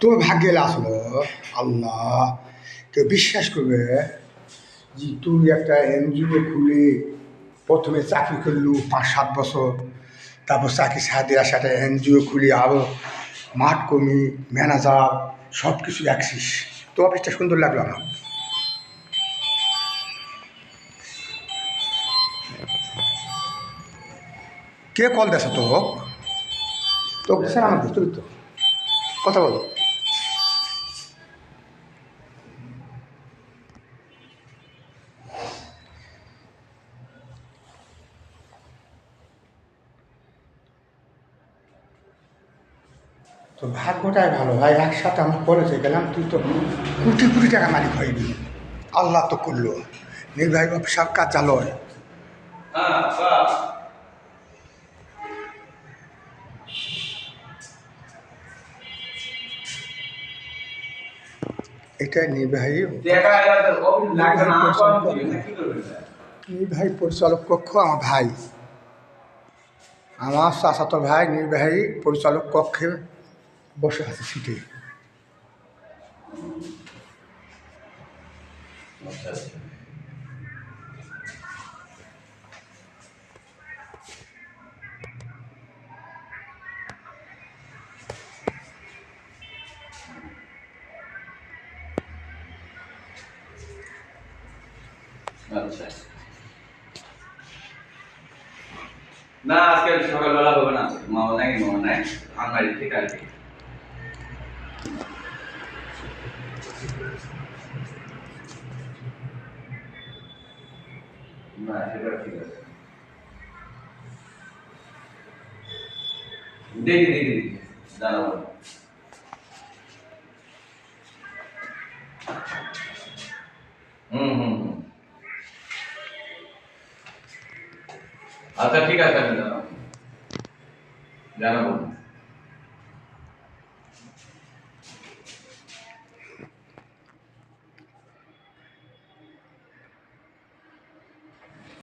তোর ভাগ্যে আসলো। আল্লাহ, কেউ বিশ্বাস করবে যে তুই একটা এনজিও খুলে প্রথমে চাকরি করলু ৫-৭ বছর, তারপর চাকরি সাথে সাথে এনজিও খুলে আরও মাঠ কর্মী, ম্যানেজার সব কিছু রাখছিস। তো অফিসটা সুন্দর লাগলো আমার। কে কল দেছে তো তোকে দিছে না আমাকে? তুই তো কথা বলো। তো ভাগ্যটাই ভালো ভাই, একসাথে আমরা কলেজে গেলাম, তুই তো কোটি কোটি টাকা মালিক হয়নি। আল্লাহ তো করলো, নির্বাহী অফিসার কার্যালয়। এটা নির্বাহী নির্বাহী পরিচালক কক্ষ। আমার ভাই, আমার চাচাতো ভাই নির্বাহী পরিচালক কক্ষে বসে আছে সিটে। আচ্ছা, না আজকে সকালবেলা হবে না, মামা নাই আলমারি থেকে আর কি। না সেটা ঠিক আছে, দেখি জানাবো। হুম। আচ্ছা ঠিক আছে, আমি জানাবো।